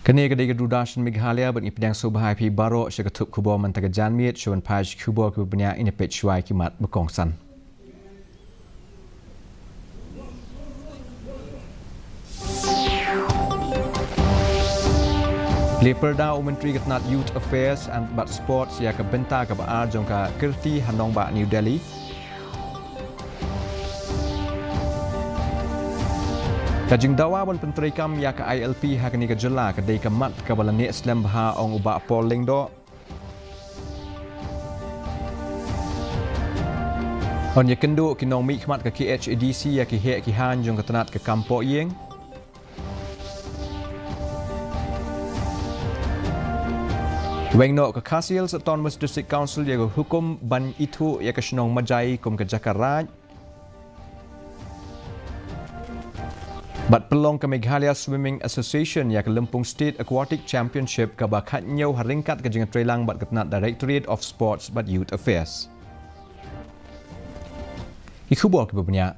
Kini kedai Dudashan Meghalaya beripedang subhai pi barok syakatup kubur mantaga janmit syuan paj kubur kuburnya ini pecwai kimat berkongsan. Leperda Menteri Ketenat Youth Affairs and Bat Sports ia ke bentar ke baar jongka kerti Hanong Ba New Delhi. Kajing dawa bon penterikam ya ke ILP hakni ke jela kedai kemat ke balani Islam baha ong ubak polling do. On ya kendo kinong mi kemat ke KHADC ya ki hek ki han jong ketenat ke kampok yeng. Weng no ke Khasi Autonomous District Council ya ke hukum ban itu ya ke senong majai kum ke Jakarta. Bat pelong ke Meghalaya Swimming Association ya ke Lempung State Aquatic Championship ke bakat nyau haringkat ke jengat trelang bat ketenat Directorate of Sports bat Youth Affairs. Ikubur ke beberapa.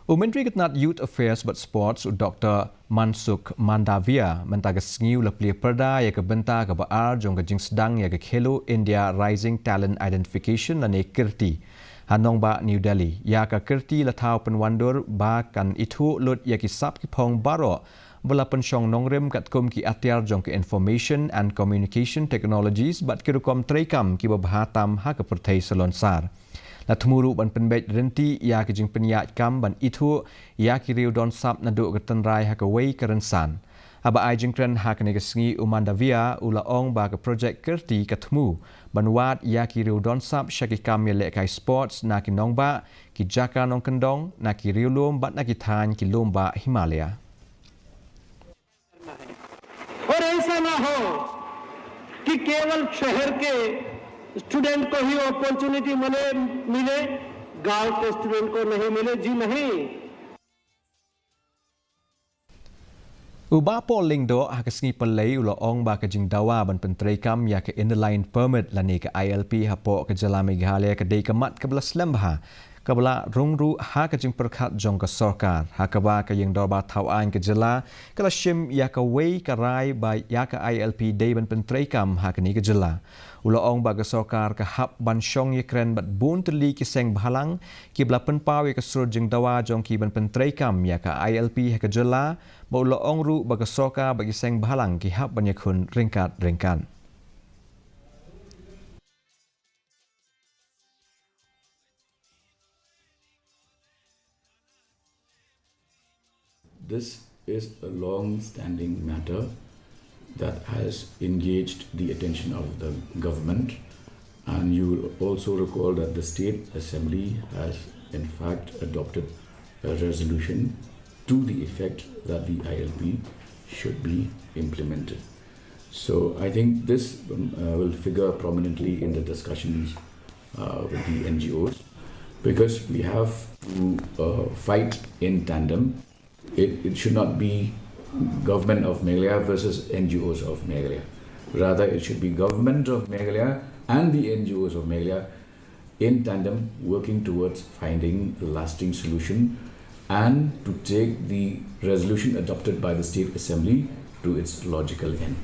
Menteri Ketenat Youth Affairs bat Sports Dr. Mansuk Mandavia mentaga sengiu lepli perda ya ke bentar ke baar jong ke jing sedang ya ke Khelo India Rising Talent Identification lane kirti. Hanong Ba New Delhi ya ka kerti latau penwandur ba kan itu lut ya ki sap ki pong baro bela pensyong nongrem kat kum ki atiar jong ke information and communication technologies bat ki rukom trekam ki bahatam ha ke pertai selonsar la tmuru ban penbet renti ya ki jing penyak kam ban itu ya ki riu don sap naduk ke tenrai ha ke wei kerensan aba ai jing kren ha ke negesngi umandavia ulaong ba ke projek kerti katmu banwat ya ki riu don sap syaki kam ya lekai sports na ki nongba ki jaka nong kendong na ki riu lom bat na ki than ki lomba Himalaya. और ऐसा ना हो कि केवल शहर के स्टूडेंट को ही अपॉर्चुनिटी मिले गांव के स्टूडेंट को नहीं मिले जी नहीं. Uba polling do ha kesengi pelai ulo ong ba ke jing dawa ban penterikam ya ke inline permit lani ke ILP hapo ke jela Meghalaya ke dei kemat ke belas lembah ke bela rungru ha ke jing perkat jong ke sarkar ha ke ba ke yang dorba tauan ke jela ke shim ya ke wei ke rai ba ya ke ILP dei ban penterikam ha ke ni ke jela ulo ong ba ke sarkar ke hap ban syong ye kren bat bun terli ki seng bahalang ki bela penpau ye ke sur jing dawa jong ki ban penterikam ya ke ILP ha ke jela ba ulo ong ru ba ke sarkar bagi seng bahalang ki hap ban ye kun ringkat. This is a long-standing matter that has engaged the attention of the government, and you will also recall that the State Assembly has in fact adopted a resolution to the effect that the ILP should be implemented. So I think this will figure prominently in the discussions with the NGOs, because we have to fight in tandem. It should not be government of Meghalaya versus NGOs of Meghalaya. Rather, it should be government of Meghalaya and the NGOs of Meghalaya in tandem working towards finding a lasting solution and to take the resolution adopted by the State Assembly to its logical end.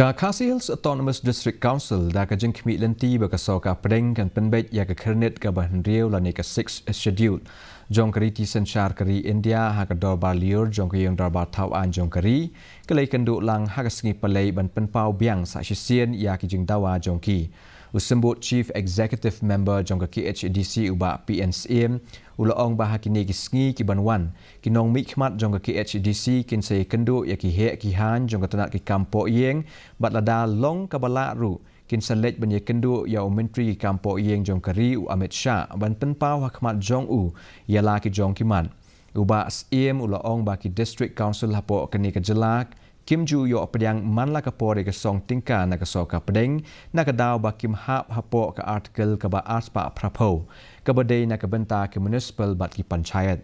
Khasi Autonomous District Council da ka jing kmi lenti ba ka soka preng kan penbet ya ka kernet ka ban riau la ne ka 6 schedule jong kari ti senchar kari India ha ka dorbar liur jong ka yang dorbar tauan jong kari kelai kenduk lang ha ka sengi palai ban penpau biang sa sisien ya ki jing dawa jong ki usembut Chief Executive Member jong ka KHADC uba PNCM ulo ong ba hakini ki sengi ki banwan kinong mi khmat jong ka KHADC kin se kenduk ya ki he ki han jong ka tanat ki kampok yeng bat lada long ka bala ru kin sanlet ban ye kenduk ya menteri ki kampok yeng jong kari u Amit Shah ban penpau hakmat jong u ya la ki jong ki man uba SM ulo ong ba ki District Council hapo kini ka jelak Kim Ju yo pedang man la ka pore ke song tingka na ka soka pedeng na ka daw ba kim hap hapo ka artikel ka ba aspa prapo ka badai na ka benta ke municipal bat ki panchayat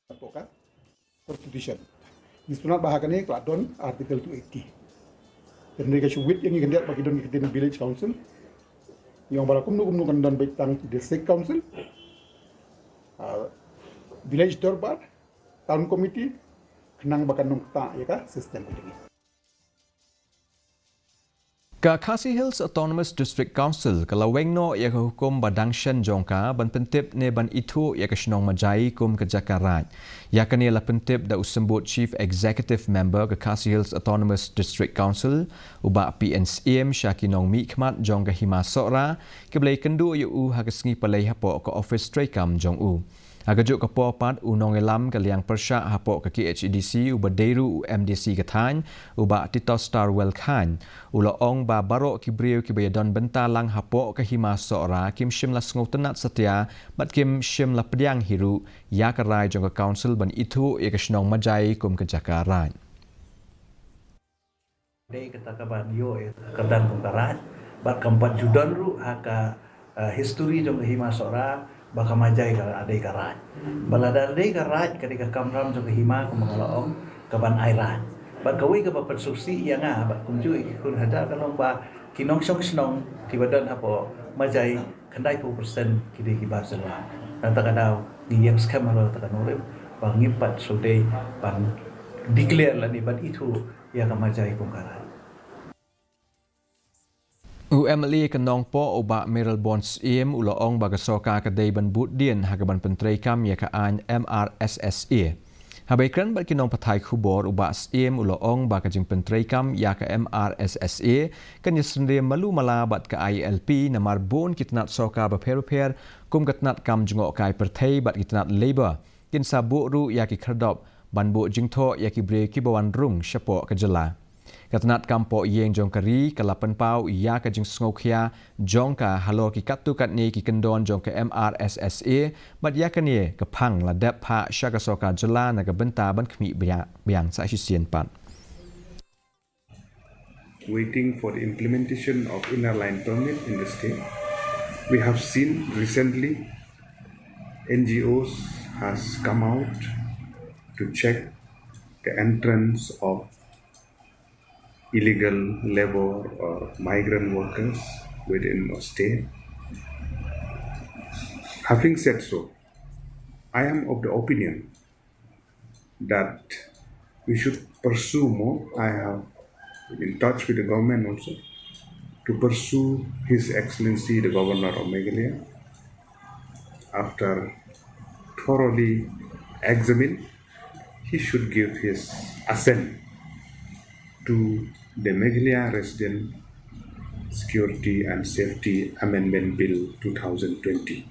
Apakah constitution disunat bahagane kladon artikel 280 dan mereka syuwit yang ikan bagi don kita village council yang balakum nu kan don baik tang district council village dorbar tahun komiti kenang bakan nong ta ya ka sistem ini. Ka Khasi Hills Autonomous District Council kalau wengno ia ke hukum badang shen jongka ban pentip ne ban itu ia ke senong majai kum ke Jakarta. Ia kini la pentip da usembut Chief Executive Member ke Khasi Hills Autonomous District Council uba PNCM Syakinong Mikmat jong ke hima sora ke belai kendu yu ha ke sengi palai hapo ke office trekam jong u. Agajuk ke popat unong elam ke liang persyak hapok ke KHDC uba deru MDC ke than uba Tito Star Well Khan ulo ong ba barok ki briu ki bayadon bentalang hapok ke hima sora kim shim la sngau tenat setia bat kim shim la pediang hiru ya kerai jong ke council ban itu ya ke senong majai kum ke Jakarta. Dei kata kaban yo kedan kungkaran bat keempat judan ru haka history jong ke hima sora baka majai ka adai karat balada adai karat ketika kamram jong hima ko mangalaong kaban airan bat kawi ka papersusi yang bat kunju ikun hada kalong ba kinong sok snong tibadan apo majai kandai 2% kidi kibar sela nanta kadau diyak skam lo takanore bang ngipat sodei bang declare la ni bat itu ya ka majai kungkaran UMLE kenong po oba Meryl Bonds uloong bagasoka kedai ban budien hagaban pentrai kam ya ka an MRSSA. Habaikan bat kinong patai khubor uba uloong bagajing pentrai kam ya ka MRSSA kan yasende malu mala bat ka ILP namar bon kitnat soka baper kum katnat kam jungok kai pertai bat kitnat labor kin sabu ru ya ki kherdop ban bu jingtho ya ki bre ki bawan rung syapo ke jela. Katnat kampo yeng jongkari kalapan pau ia ka jing sngokhia jongka halo ki katu katni ki kendon jongka MRSSA bat ya kani ke phang la dep pha shagasoka jela na ka benta ban khmi biang sa sien pan. Waiting for the implementation of inner line permit in the state. We have seen recently NGOs has come out to check the entrance of illegal labor or migrant workers within a state. Having said so, I am of the opinion that we should pursue more. I have been in touch with the government also to pursue His Excellency the Governor of Meghalaya. After thoroughly examine, he should give his assent to the Meghalaya Resident Security and Safety Amendment Bill 2020.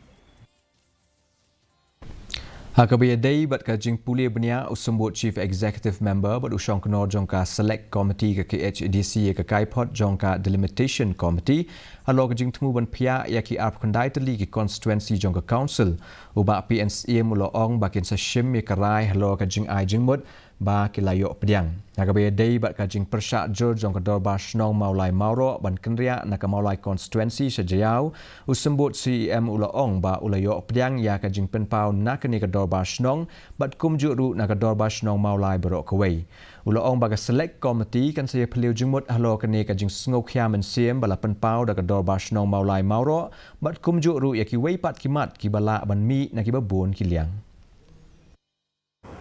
Hakabaya day bat ka jing puli benia usembut Chief Executive Member bat usong kenor jongka Select Committee ke KHDC ke kaipot jongka Delimitation Committee halo ke jing temu ban pia ya ki arp kandai teli ki constituency jongka council uba PNC mulo ong bakin sa shim ya karai halo ke jing ai jing mut ba kilayo pediang nakabaya day bat ka jing persyak jur jongka dorba snong maulai mauro ban kenria naka maulai constituency sejayau usembut CEM ulo ong ba ulayo pediang ya ka jing penpau nakani ka dorba snong bat kumju ru naka dorba snong maulai berok kawai ulo ong baga Select Committee kan saya peliu jingmut halo kani ka jing sngokya men siem bala penpau da ka dorba snong maulai mauro bat kumju ru ya ki wei pat kimat ki bala ban mi na ki babon ki liang.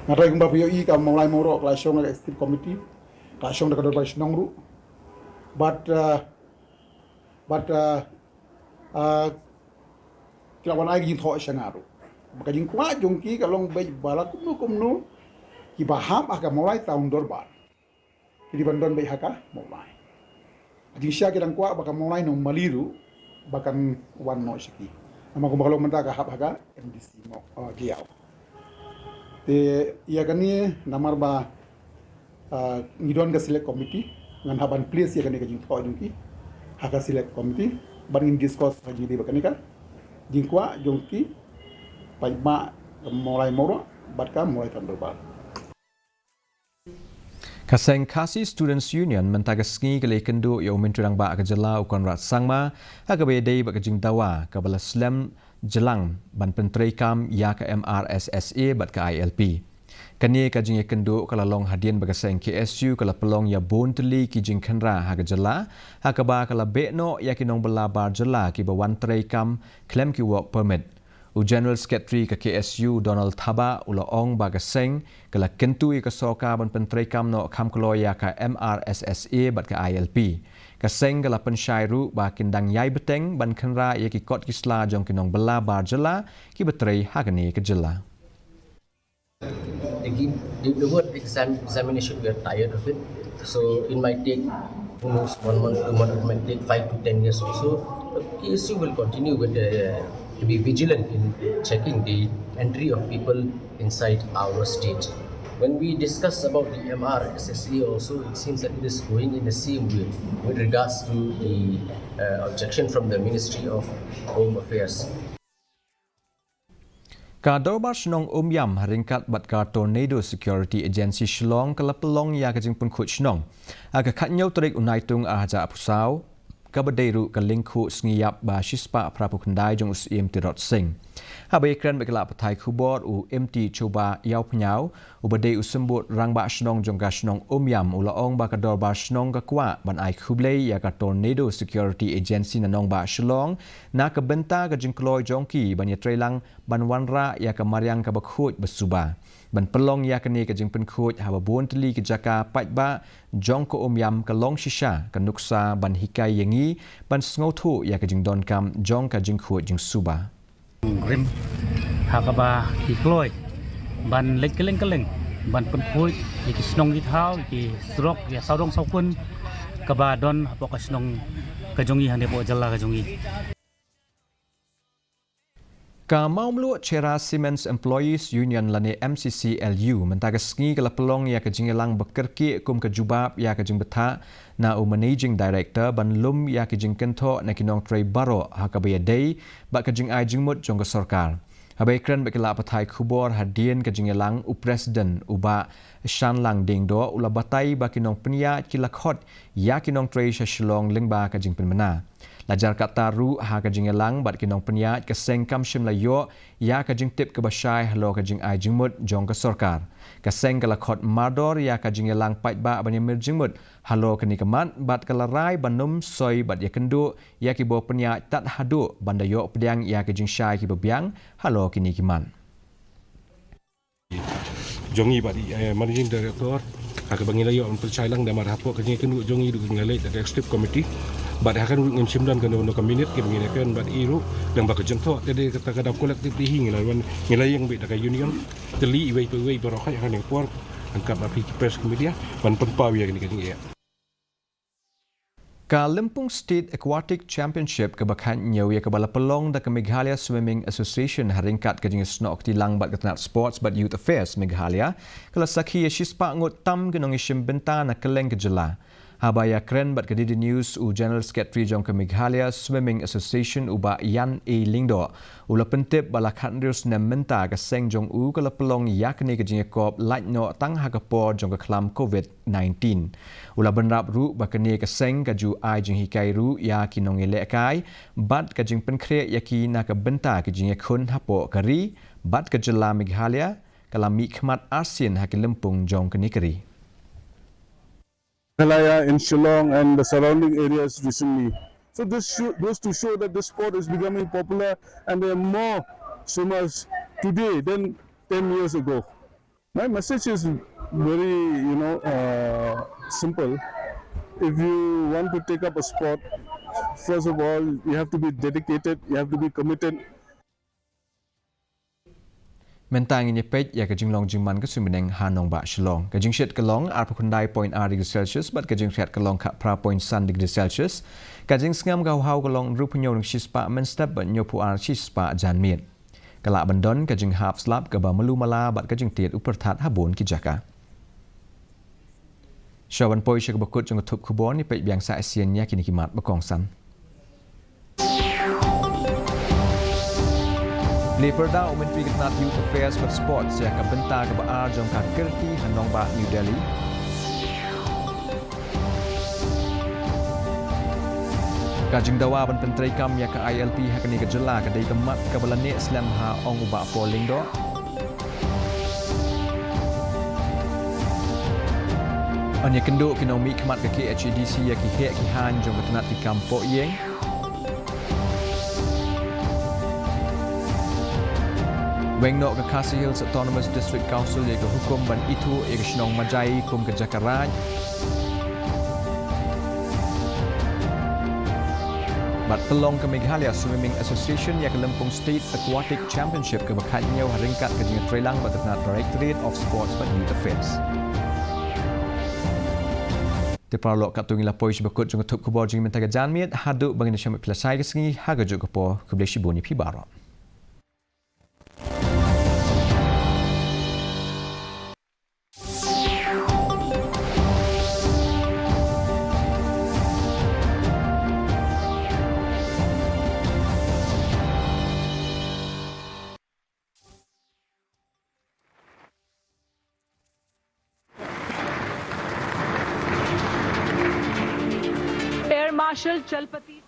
Ngarai kumba piyo i ka mulai moro klasong na State Committee klasong da kador snong ru but kila wan ai gi tho shangaru maka jing kwa jongki kalong be bala kumnu ki baham aga mulai tahun dorbar kidi bandon be haka mulai jing sya kidan kwa baka mulai no maliru bakan wan no shiki ama ko bakalo menta ka hab haga MDC mo giau te ia kani namar ba ngidon ga Select Committee ngan haban place ia kani ka jing tho jongki haka Select Committee ban in discuss haji di bakani ka jing kwa jongki pai ma mulai moro batka mulai tahun dorbar. Kaseng Khasi Students Union mentagasngi kele kendu yo menturang ba ka jela ukon rat sangma hagabe dei ba ka jing dawa ka bala slam jelang ban pentrai kam ya ka MRSSA bat ka ILP. Kani ka jing kendu kala long hadian ba kaseng KSU kala pelong ya bon teli ki jing khanra ha ka jela ha ka ba kala bekno ya kinong bala bar jela ki ba wan trai kam claim ki work permit. General Secretary ke KSU Donald Thaba ula ong ba seng kala kentui ke soka ban pentrai kam no kham kloya ka MRSSA bat ka ILP. Ka seng kala pensyai ru ba kindang yai beteng ban khenra ye ki kot kisla jong kinong bela bar jela ki betrai hagani ke jela. The word examination, we are tired of it. So it might take almost 1 month, 2 months, it might take 5 to 10 years or so. KSU will continue with to be vigilant in checking the entry of people inside our state. When we discuss about the MRSSA also, it seems that it is going in the same way with regards to the objection from the Ministry of Home Affairs. Ka dorbar shnong yam haringkat bat ka Tornado Security Agency Shlong kala pelong ya ka jing pun khut shnong. Aga khat nyau trik unaitung aja apusau ka badairu ka lingku sngiap ba shispa prapu khandai jong usim tirot sing. Habai kran bekala patai khubor u MT coba yau pnyau u badai usembut rang ba shnong jong ka shnong yam ulaong ba ka dorbar shnong ka kwa ban ai khublei ya ka Tornado Security Agency nanong ba shlong na ka benta ka jing kloi jongki ban ya trailang ban wanra ya ka mariang ka bakhut besuba. Ban pelong ya kini ka jing penkhut haba bon teli ke jaka patba jong ko yam ka long shisha ka nuksa ban hikai yengi ban sngotu ya ka jing don kam jong ka jing khut jing suba. Rim hakaba dikloi ban keleng ban penkhut ki snong di thau ki strok ya saudong saukun kaba don apo ka snong ka jongi hande po jalla ka jongi. Ka maumlu Chera Siemens Employees Union lani MCCLU mentaga sngi kala pelong ya ka jingelang bekerki kum ka jubab ya ka jing betha na u managing director ban lum ya ka jing kento na kinong tray baro hakabaya day ba ka jing ai jingmut jong ka sarkar. Habai kran bekala patai khubor hadien ka jingelang u president uba Shanlang Dingdo ula batai ba kinong penia kilakhot ya kinong tray sha shlong lingba ka jing penmana. Lajar kata ru ha ka jingelang bat kinong peniat ka seng kam shim la yo ya ka jing tip ke basai halo ka jing ai jingmut jong ka sarkar ka seng kala khot mador ya ka jingelang pait ba ban yamir jingmut halo ka ni kamat bat kala rai banum soi bat ya kendu ya ki bo peniat tat hadu banda yo pediang ya ka jing shai ki bebiang halo kini kiman jongi bat managing director ka bangila yo percaya lang da marhapo ka jing kendu jongi du ngalai da executive committee bat akan ngin simdan kan no kabinet ke menginekan bat iru dan bak jengto tadi kata kada kolektif dihi ngelawan ngelayang be daga union teli iwei borokai akan yang puar angkap api press media ban pempawi yang ni ya. Ka Limpung State Aquatic Championship ke bakhan nyau ya ke bala pelong da ke Meghalaya Swimming Association haringkat ke jing snok tilang bat ketenat sports bat youth affairs Meghalaya kala sakhi ya shispa ngot tam genong ishim benta na keleng ke jela. Habaya kren bat kedidi news u General Secretary jong ke Meghalaya Swimming Association uba Yan A Lingdo ula pentip bala khandrius nem menta ke seng jong u kala pelong yakni ke jing kop light no tang ha ke por jong ke klam COVID-19 ula benrap ru bakani ke seng ke ju ai jing hikai ru ya kinong ele kai bat ke jing penkre yaki na ke benta ke jing khun hapo kari bat ke jela Meghalaya kala mi khmat ASEAN ha ke Limpung jong ke nikari. Meghalaya in Shillong and the surrounding areas recently. So this goes to show that the sport is becoming popular and there are more swimmers today than 10 years ago. My message is very, simple. If you want to take up a sport, first of all, you have to be dedicated, you have to be committed. Mentang ini pej ya kajing long jingman ke sumeneng hanong ba Shillong. Kajing shet kelong ar pakundai point r degree Celsius bat kajing shet kelong ka pra point san degree Celsius. Kajing sengam gau hau kelong rupnyo ng shispa menstep bat nyopu ar shispa janmit. Kala bandon kajing half slap ke ba melu mala bat kajing tiet upertat habun ki jaka. Shawan poi syek bakut jong tup kubon ni pej biang sa ASEAN nya kini kimat bakongsan. Leperda Menteri Ketenat Youth Affairs for Sports yang akan bentar ke Baar jong ka Kirti Hanong Ba New Delhi. Kajing dawa ban penteri kam ya ke ILP hakani ke jela ke dai kemat ke balane Islam ha ong uba polling do. Anya kenduk kinau mi kemat ke KHDC ya ki hek ki han jong ketenat di kampok yeng. Weng nok ke Khasi Hills Autonomous District Council ye ke hukum ban itu ye ke Shnong Majai kum ke Jakaraj. Bat pelong ke Meghalaya Swimming Association ye ke Lempung State Aquatic Championship ke bakatnya haringkat ke jengat Trelang Batanat Directorate of Sports and Youth Affairs. Teparlok katungi lapoi sebekut jung tup kubor jing mentaga janmiet haduk bangin syamit pilasai ke sengi haga juk kepo ke blesi boni pi barom. Air Marshal Chalpati